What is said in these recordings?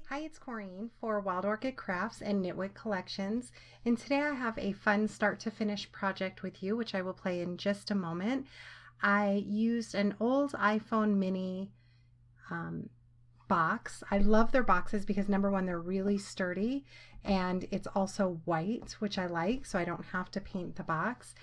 Hi, it's Corene for Wild Orchid Crafts and Knitwit Collections, and today I have a fun start to finish project with you, which I will play in just a moment. I used an old iPhone mini box. I love their boxes because number one, they're really sturdy, and it's also white, which I like, so I don't have to paint the box.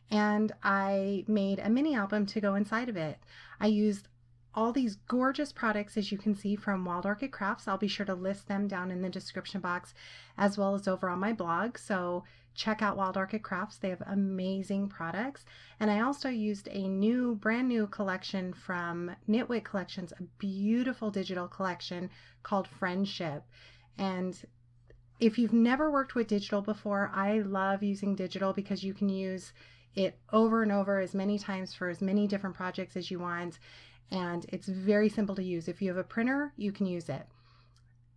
And I made a mini album to go inside of it. I used all these gorgeous products, as you can see, from Wild Orchid Crafts. I'll be sure to list them down in the description box as well as over on my blog. So check out Wild Orchid Crafts. They have amazing products. And I also used a brand new collection from Knitwit Collections, a beautiful digital collection called Friendship. And if you've never worked with digital before, I love using digital because you can use it over and over as many times for as many different projects as you want. And it's very simple to use. If you have a printer, you can use it.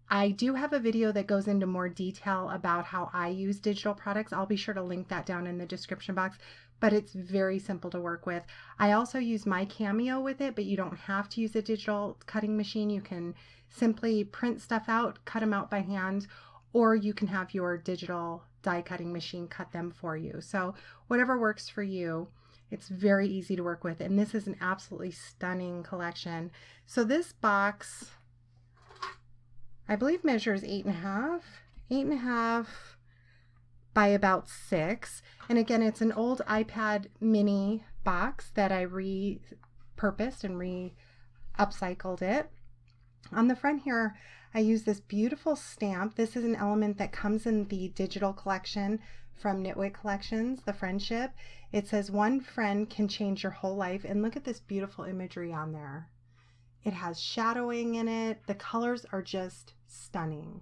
I do have a video that goes into more detail about how I use digital products. I'll be sure to link that down in the description box, but it's very simple to work with. I also use my Cameo with it, but you don't have to use a digital cutting machine. You can simply print stuff out, cut them out by hand, or you can have your digital die cutting machine cut them for you. So whatever works for you. It's very easy to work with, and this is an absolutely stunning collection. So this box, I believe, measures 8.5 by about 6. And again, it's an old iPad mini box that I repurposed and upcycled it. On the front here, I use this beautiful stamp. This is an element that comes in the digital collection from Knitwit Collections, the Friendship. It says, "One friend can change your whole life." And look at this beautiful imagery on there. It has shadowing in it. The colors are just stunning.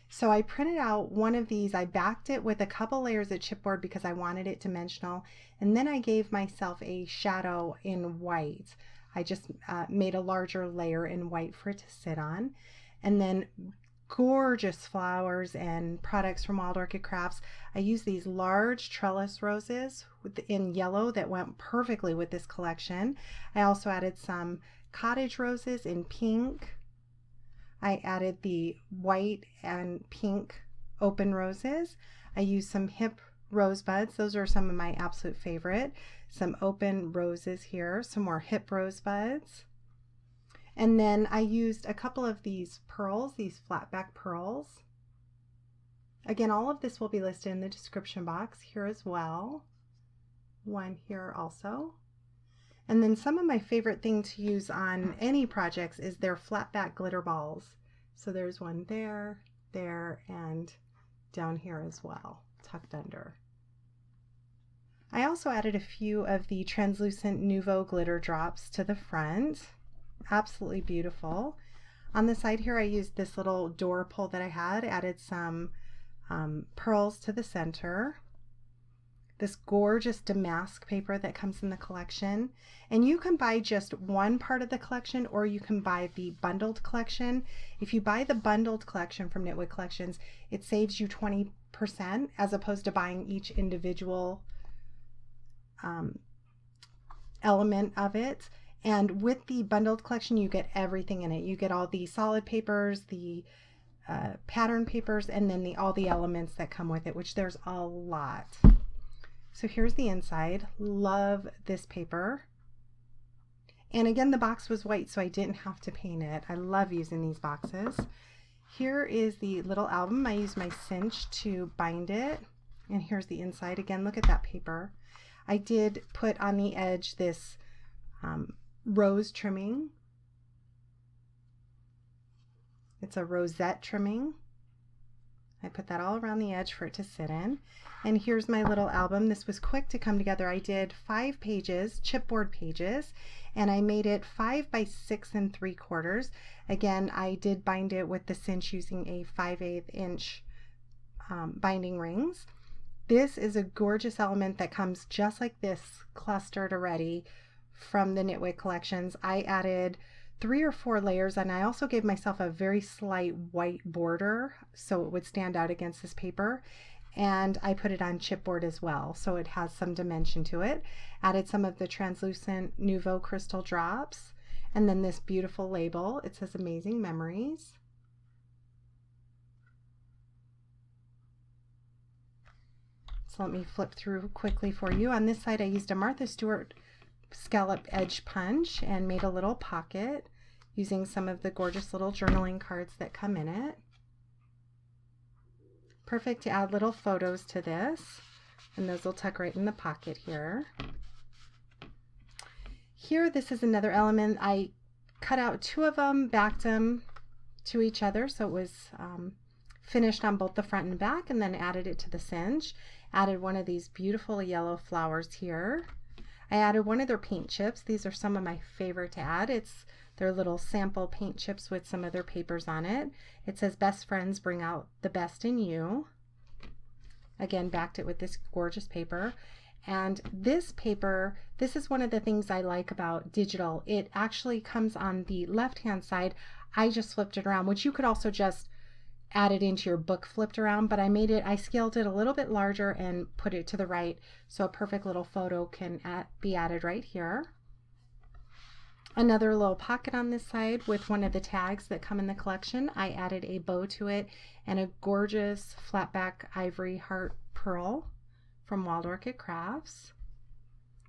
So I printed out one of these. I backed it with a couple layers of chipboard because I wanted it dimensional. And then I gave myself a shadow in white. I just made a larger layer in white for it to sit on. And then gorgeous flowers and products from Wild Orchid Crafts. I used these large trellis roses in yellow that went perfectly with this collection. I also added some cottage roses in pink. I added the white and pink open roses. I used some hip rosebuds. Those are some of my absolute favorite. Some open roses here, some more hip rosebuds. And then I used a couple of these pearls, these flat back pearls. Again, all of this will be listed in the description box here as well. One here also. And then some of my favorite thing to use on any projects is their flat back glitter balls. So there's one there, and down here as well, tucked under. I also added a few of the translucent Nouveau glitter drops to the front. Absolutely beautiful. On the side here, I used this little door pull that I had, added some pearls to the center. This gorgeous damask paper that comes in the collection. And you can buy just one part of the collection, or you can buy the bundled collection. If you buy the bundled collection from Knitwit Collections, it saves you 20% as opposed to buying each individual element of it. And with the bundled collection, you get everything in it. You get all the solid papers, the pattern papers, and then all the elements that come with it, which there's a lot. So here's the inside. Love this paper. And again, the box was white, so I didn't have to paint it. I love using these boxes. Here is the little album. I used my cinch to bind it. And here's the inside. Again, look at that paper. I did put on the edge this rose trimming. It's a rosette trimming. I put that all around the edge for it to sit in. And here's my little album. This was quick to come together. I did 5 pages, chipboard pages, and I made it 5 by 6 3/4. Again, I did bind it with the cinch using a 5/8 inch binding rings. This is a gorgeous element that comes just like this, clustered already from the Knitwit Collections. I added 3 or 4 layers, and I also gave myself a very slight white border so it would stand out against this paper. And I put it on chipboard as well, so it has some dimension to it. Added some of the translucent Nouveau crystal drops, and then this beautiful label. It says Amazing Memories. So let me flip through quickly for you. On this side I used a Martha Stewart scallop edge punch and made a little pocket using some of the gorgeous little journaling cards that come in it. Perfect to add little photos to this, and those will tuck right in the pocket here. Here, this is another element. I cut out 2 of them, backed them to each other so it was finished on both the front and back, and then added it to the cinch. Added one of these beautiful yellow flowers here. I added one of their paint chips. These are some of my favorite to add. It's their little sample paint chips with some other papers on it. It says, "Best friends bring out the best in you." Again, backed it with this gorgeous paper. And this paper, this is one of the things I like about digital. It actually comes on the left-hand side. I just flipped it around, which you could also just add it into your book flipped around, but I scaled it a little bit larger and put it to the right so a perfect little photo can be added right here. Another little pocket on this side with one of the tags that come in the collection. I added a bow to it and a gorgeous flatback ivory heart pearl from Wild Orchid Crafts.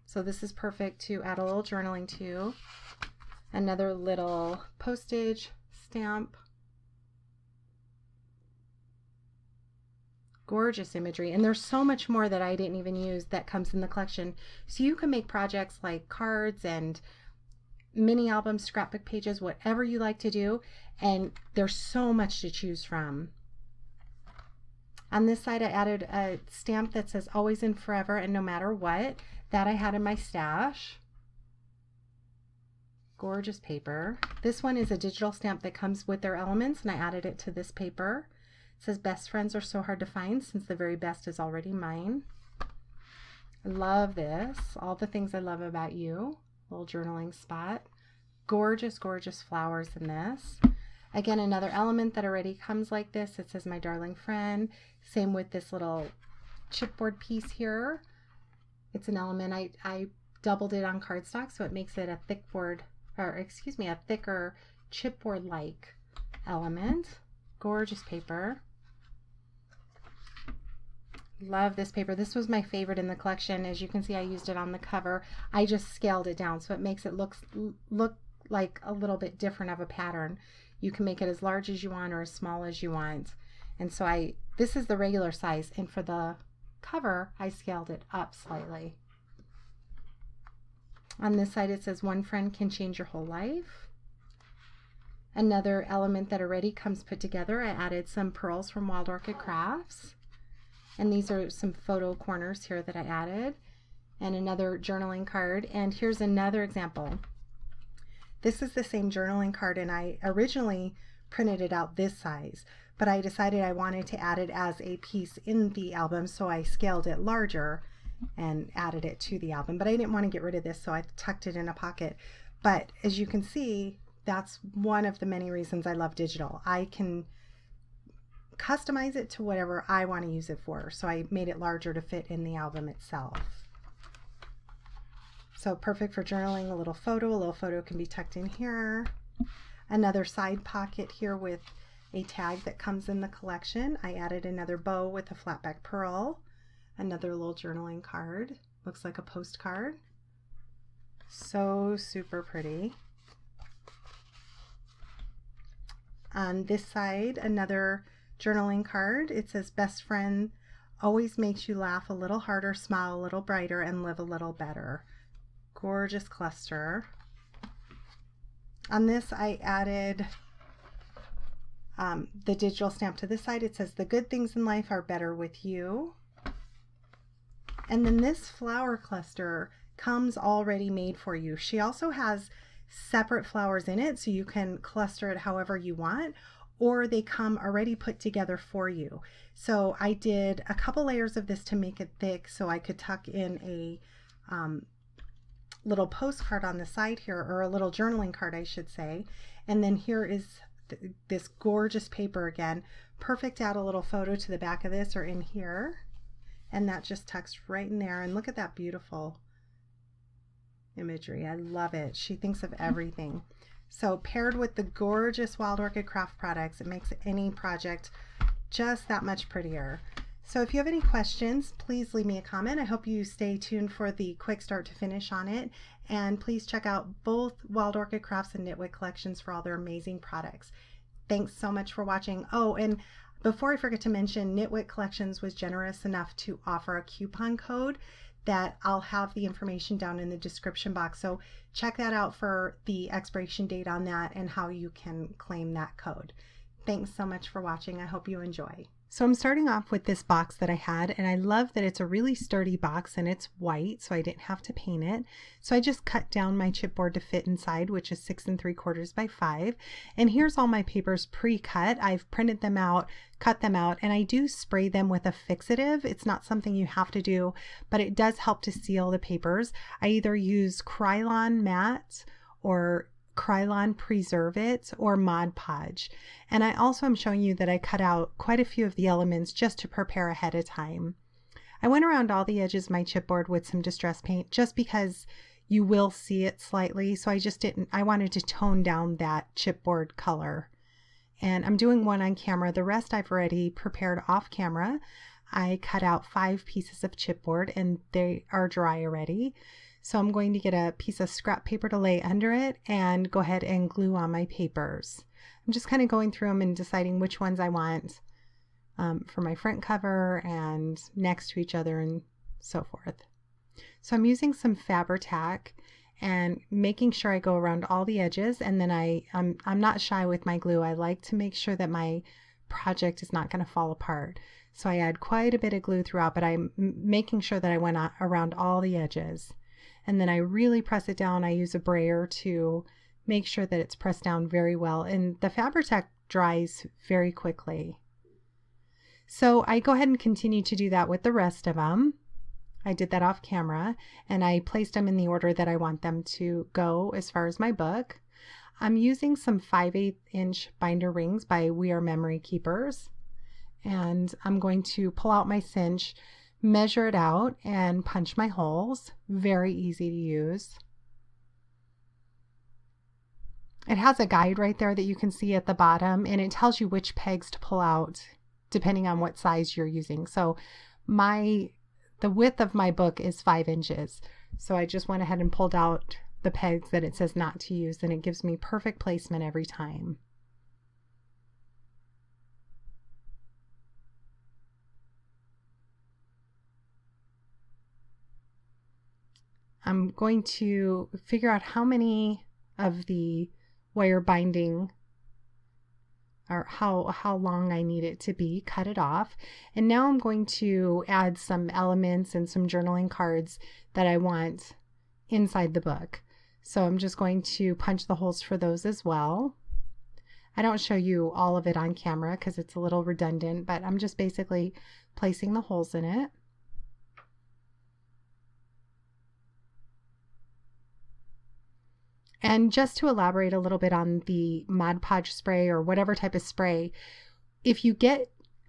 So this is perfect to add a little journaling to. Another little postage stamp. Gorgeous imagery, and there's so much more that I didn't even use that comes in the collection. So you can make projects like cards and mini albums, scrapbook pages, whatever you like to do, and there's so much to choose from. On this side I added a stamp that says "Always and Forever and No Matter What." That I had in my stash. Gorgeous paper. This one is a digital stamp that comes with their elements, and I added it to this paper. It says, "Best friends are so hard to find since the very best is already mine." I love this. All the things I love about you. Little journaling spot. Gorgeous, gorgeous flowers in this. Again, another element that already comes like this. It says, "My darling friend." Same with this little chipboard piece here. It's an element. I doubled it on cardstock, so it makes it a thicker chipboard-like element. Gorgeous paper. Love this paper. This was my favorite in the collection. As you can see, I used it on the cover. I just scaled it down so it makes it look like a little bit different of a pattern. You can make it as large as you want or as small as you want. And so this is the regular size, and for the cover I scaled it up slightly. On this side it says, "One friend can change your whole life." Another element that already comes put together, I added some pearls from Wild Orchid Crafts. And these are some photo corners here that I added. And another journaling card. And here's another example. This is the same journaling card, and I originally printed it out this size, but I decided I wanted to add it as a piece in the album, so I scaled it larger and added it to the album. But I didn't want to get rid of this, so I tucked it in a pocket. But as you can see, that's one of the many reasons I love digital. I can customize it to whatever I want to use it for. So I made it larger to fit in the album itself. So perfect for journaling. A little photo can be tucked in here. Another side pocket here with a tag that comes in the collection. I added another bow with a flatback pearl. Another little journaling card. Looks like a postcard. So super pretty. On this side, another journaling card. It says, "Best friend always makes you laugh a little harder, smile a little brighter, and live a little better." Gorgeous cluster. On this I added the digital stamp to this side. It says, "The good things in life are better with you." And then this flower cluster comes already made for you. She also has separate flowers in it, so you can cluster it however you want, or they come already put together for you. So I did a couple layers of this to make it thick so I could tuck in a little postcard on the side here, or a little journaling card I should say. And then here is this gorgeous paper again. Perfect to add a little photo to the back of this or in here. And that just tucks right in there. And look at that beautiful imagery. I love it. She thinks of everything. So paired with the gorgeous Wild Orchid craft products, it makes any project just that much prettier. So if you have any questions, please leave me a comment. I hope you stay tuned for the quick start to finish on it. And please check out both Wild Orchid Crafts and Knitwit Collections for all their amazing products. Thanks so much for watching. Oh, and before I forget to mention, Knitwit Collections was generous enough to offer a coupon code that I'll have the information down in the description box. So check that out for the expiration date on that and how you can claim that code. Thanks so much for watching. I hope you enjoy. So I'm starting off with this box that I had, and I love that it's a really sturdy box and it's white, so I didn't have to paint it. So I just cut down my chipboard to fit inside, which is 6 3/4 by 5. And here's all my papers pre-cut. I've printed them out, cut them out, and I do spray them with a fixative. It's not something you have to do, but it does help to seal the papers. I either use Krylon matte or Krylon Preserve It or Mod Podge. And I also am showing you that I cut out quite a few of the elements just to prepare ahead of time. I went around all the edges of my chipboard with some distress paint just because you will see it slightly, so I wanted to tone down that chipboard color. And I'm doing one on camera. The rest I've already prepared off camera. I cut out 5 pieces of chipboard and they are dry already. So I'm going to get a piece of scrap paper to lay under it and go ahead and glue on my papers. I'm just kind of going through them and deciding which ones I want for my front cover and next to each other and so forth. So I'm using some Fabri-Tac and making sure I go around all the edges, and then I'm not shy with my glue. I like to make sure that my project is not going to fall apart. So I add quite a bit of glue throughout, but I'm making sure that I went around all the edges. And then I really press it down. I use a brayer to make sure that it's pressed down very well. And the Fabri-Tac dries very quickly. So I go ahead and continue to do that with the rest of them. I did that off camera, and I placed them in the order that I want them to go as far as my book. I'm using some 5/8 inch binder rings by We Are Memory Keepers. And I'm going to pull out my cinch, measure it out, and punch my holes. Very easy to use. It has a guide right there that you can see at the bottom, and it tells you which pegs to pull out depending on what size you're using. So the width of my book is 5 inches. So I just went ahead and pulled out the pegs that it says not to use, and it gives me perfect placement every time. I'm going to figure out how many of the wire binding or how long I need it to be, cut it off. And now I'm going to add some elements and some journaling cards that I want inside the book. So I'm just going to punch the holes for those as well. I don't show you all of it on camera because it's a little redundant, but I'm just basically placing the holes in it. And just to elaborate a little bit on the Mod Podge spray or whatever type of spray,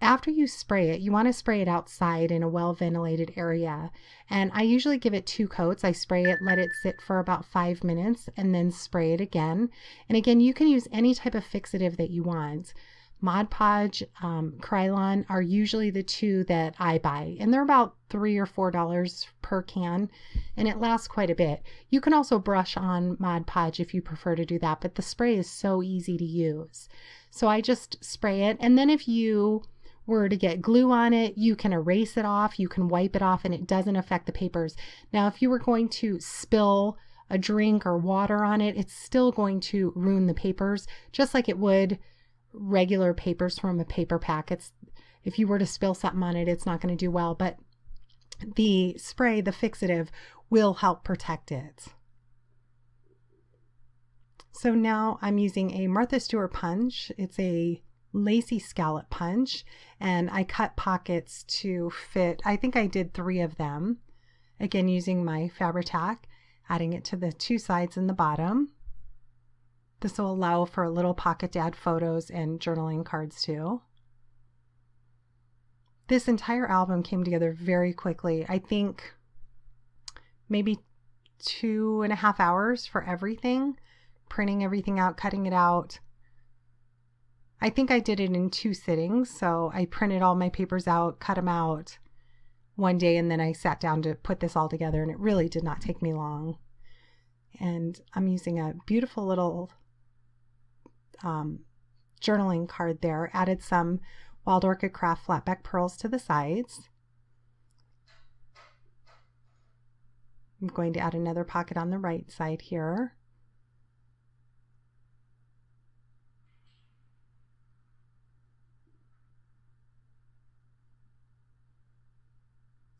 after you spray it, you want to spray it outside in a well-ventilated area. And I usually give it 2 coats. I spray it, let it sit for about 5 minutes, and then spray it again. And again, you can use any type of fixative that you want. Mod Podge, Krylon are usually the 2 that I buy, and they're about $3 or $4 per can, and it lasts quite a bit. You can also brush on Mod Podge if you prefer to do that, but the spray is so easy to use. So I just spray it, and then if you were to get glue on it, you can erase it off, you can wipe it off, and it doesn't affect the papers. Now, if you were going to spill a drink or water on it, it's still going to ruin the papers, just like it would regular papers from a paper pack. If you were to spill something on it, it's not going to do well, but the spray, the fixative, will help protect it. So now I'm using a Martha Stewart punch. It's a lacy scallop punch, and I cut pockets to fit. I think I did 3 of them. Again, using my Fabri-Tac, adding it to the 2 sides and the bottom. This will allow for a little pocket to add photos and journaling cards too. This entire album came together very quickly. I think maybe 2.5 hours for everything, printing everything out, cutting it out. I think I did it in 2 sittings. So I printed all my papers out, cut them out one day, and then I sat down to put this all together, and it really did not take me long. And I'm using a beautiful little journaling card there. Added some Wild Orchid Craft flatback pearls to the sides. I'm going to add another pocket on the right side here.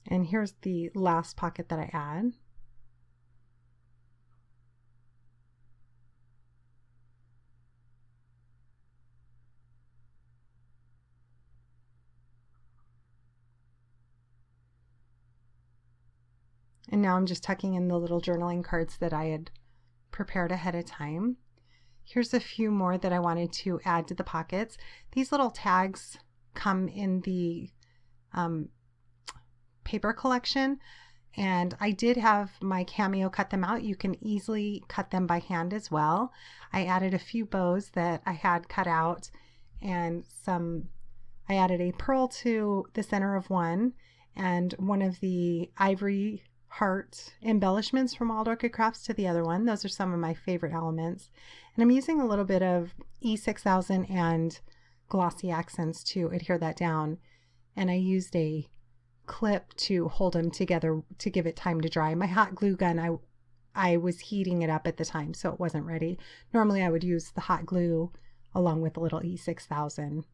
And here's the last pocket that I add. And now I'm just tucking in the little journaling cards that I had prepared ahead of time. Here's a few more that I wanted to add to the pockets. These little tags come in the paper collection, and I did have my Cameo cut them out. You can easily cut them by hand as well. I added a few bows that I had cut out, and I added a pearl to the center of one, and one of the ivory heart embellishments from Wild Orchid Crafts to the other one. Those are some of my favorite elements. And I'm using a little bit of E6000 and glossy accents to adhere that down. And I used a clip to hold them together to give it time to dry. My hot glue gun, I was heating it up at the time, so it wasn't ready. Normally I would use the hot glue along with a little E6000.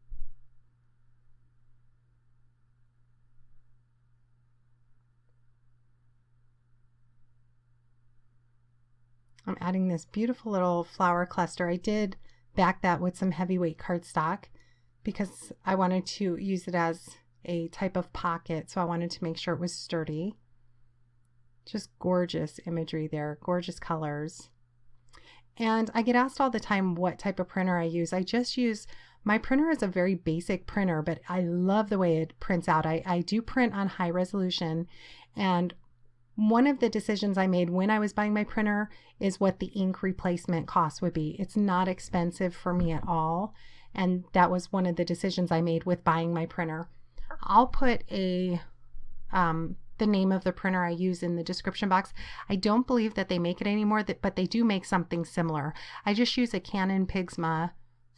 I'm adding this beautiful little flower cluster. I did back that with some heavyweight cardstock because I wanted to use it as a type of pocket, so I wanted to make sure it was sturdy. Just gorgeous imagery there, gorgeous colors. And I get asked all the time what type of printer I use. I just use, my printer is a very basic printer, but I love the way it prints out. I do print on high resolution, and one of the decisions I made when I was buying my printer is what the ink replacement cost would be. It's not expensive for me at all, and that was one of the decisions I made with buying my printer. I'll put the name of the printer I use in the description box. I don't believe that they make it anymore, but they do make something similar. I just use a Canon Pixma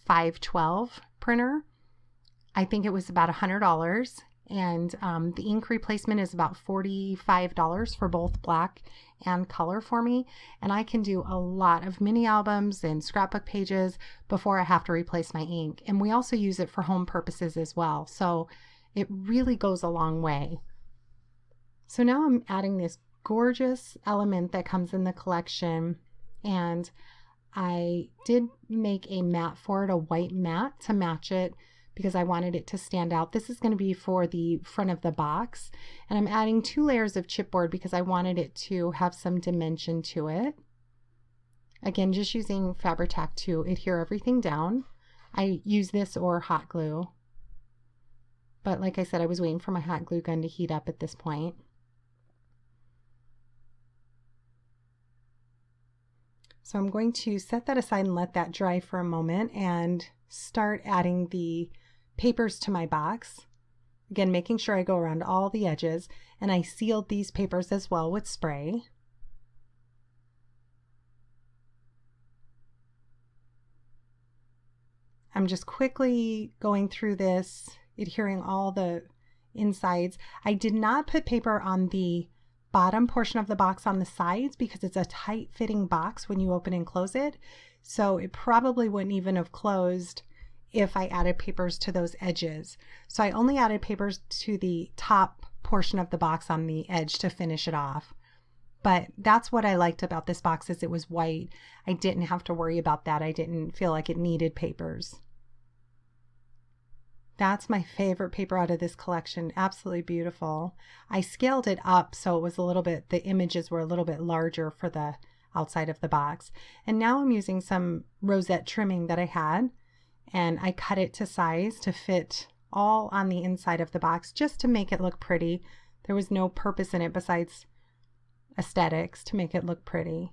512 printer. I think it was about $100, and the ink replacement is about $45 for both black and color for me. And I can do a lot of mini albums and scrapbook pages before I have to replace my ink. And we also use it for home purposes as well. So it really goes a long way. So now I'm adding this gorgeous element that comes in the collection, and I did make a mat for it, a white mat to match it because I wanted it to stand out. This is going to be for the front of the box, and I'm adding 2 layers of chipboard because I wanted it to have some dimension to it. Again, just using Fabri-Tac to adhere everything down. I use this or hot glue, but like I said, I was waiting for my hot glue gun to heat up at this point. So I'm going to set that aside and let that dry for a moment and start adding the papers to my box. Again, making sure I go around all the edges, and I sealed these papers as well with spray. I'm just quickly going through this, adhering all the insides. I did not put paper on the bottom portion of the box on the sides because it's a tight fitting box when you open and close it. So it probably wouldn't even have closed if I added papers to those edges. So I only added papers to the top portion of the box on the edge to finish it off. But that's what I liked about this box, is it was white. I didn't have to worry about that. I didn't feel like it needed papers. That's my favorite paper out of this collection. Absolutely beautiful. I scaled it up so it was a little bit, the images were a little bit larger for the outside of the box. And now I'm using some rosette trimming that I had, and I cut it to size to fit all on the inside of the box just to make it look pretty. There was no purpose in it besides aesthetics, to make it look pretty.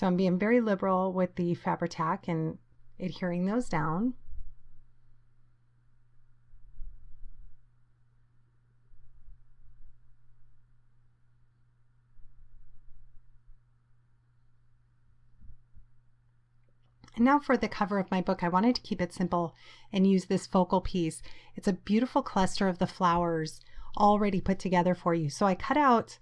So I'm being very liberal with the Fabri-Tac and adhering those down. And now for the cover of my book, I wanted to keep it simple and use this focal piece. It's a beautiful cluster of the flowers already put together for you. So I cut out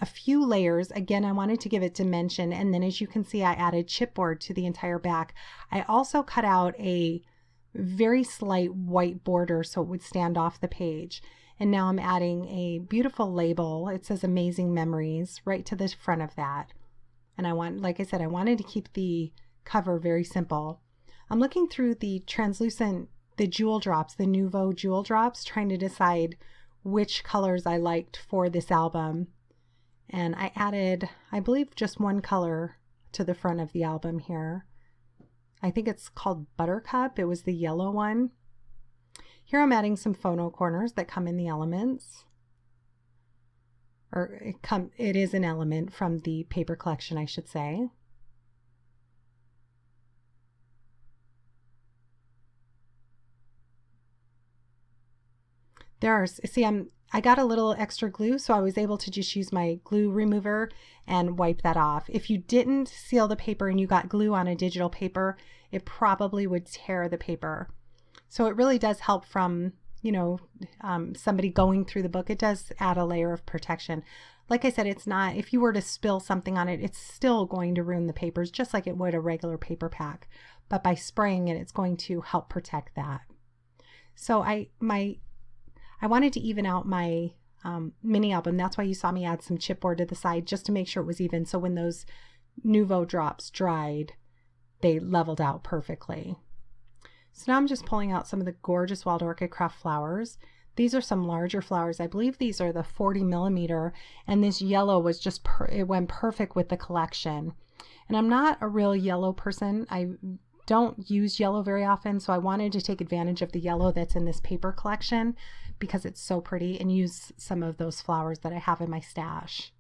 a few layers. Again, I wanted to give it dimension. And then as you can see, I added chipboard to the entire back. I also cut out a very slight white border so it would stand off the page. And now I'm adding a beautiful label. It says Amazing Memories right to the front of that. And like I said, I wanted to keep the cover very simple. I'm looking through the jewel drops, the Nouveau jewel drops, trying to decide which colors I liked for this album. And I added, I believe, just one color to the front of the album here. I think it's called Buttercup. It was the yellow one. Here I'm adding some phono corners that come in the elements. Or it is an element from the paper collection, I should say. I got a little extra glue, so I was able to just use my glue remover and wipe that off. If you didn't seal the paper and you got glue on a digital paper, it probably would tear the paper. So it really does help from, somebody going through the book. It does add a layer of protection. Like I said, it's not, if you were to spill something on it, it's still going to ruin the papers just like it would a regular paper pack. But by spraying it, it's going to help protect that. So I wanted to even out my mini album. That's why you saw me add some chipboard to the side just to make sure it was even. So when those Nouveau drops dried, they leveled out perfectly. So now I'm just pulling out some of the gorgeous Wild Orchid Craft flowers. These are some larger flowers. I believe these are the 40 millimeter, and this yellow was just, it went perfect with the collection. And I'm not a real yellow person. I don't use yellow very often, so I wanted to take advantage of the yellow that's in this paper collection because it's so pretty and use some of those flowers that I have in my stash.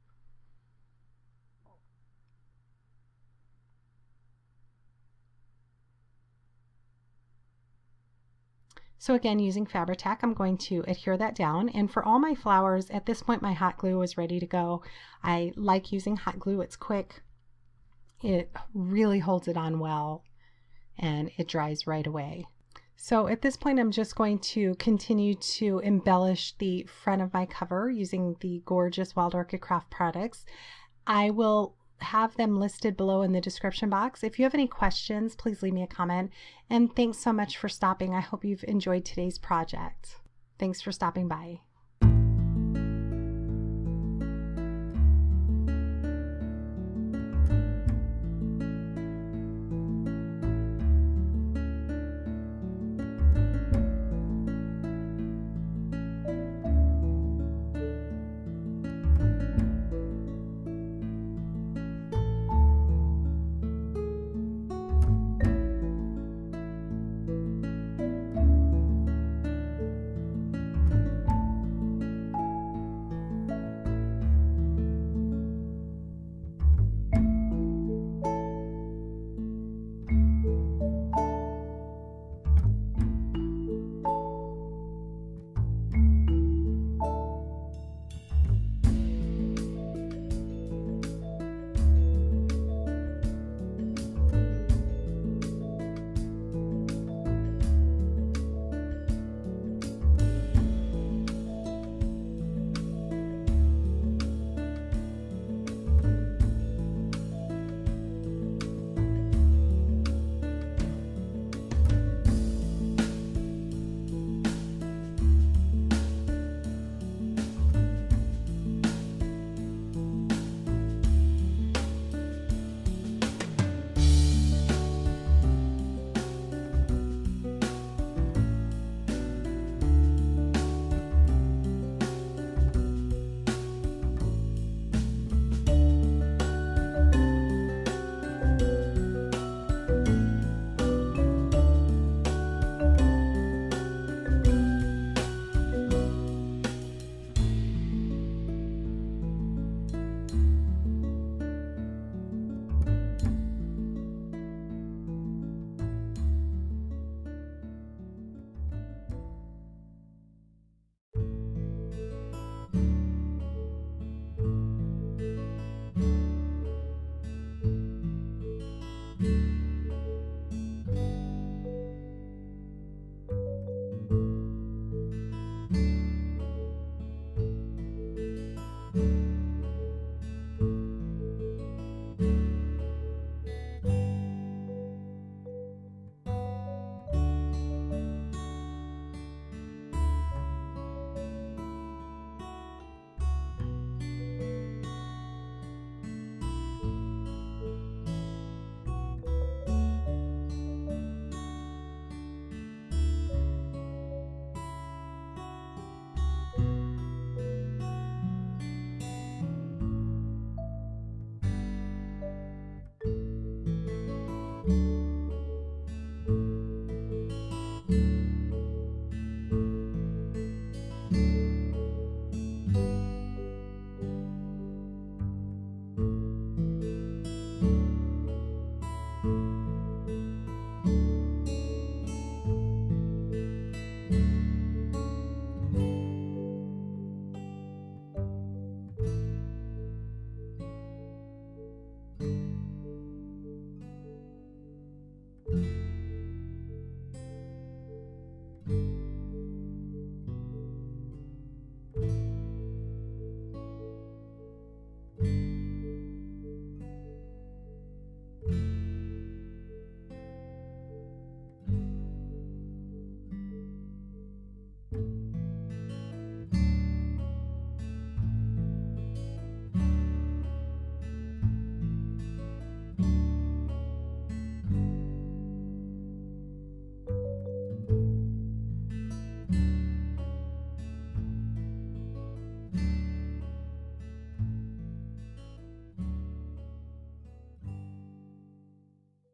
So again, using Fabri-Tac, I'm going to adhere that down. And for all my flowers, at this point, my hot glue was ready to go. I like using hot glue. It's quick. It really holds it on well, and it dries right away. So at this point, I'm just going to continue to embellish the front of my cover using the gorgeous Wild Orchid Craft products. I will have them listed below in the description box. If you have any questions, please leave me a comment. And thanks so much for stopping. I hope you've enjoyed today's project. Thanks for stopping by.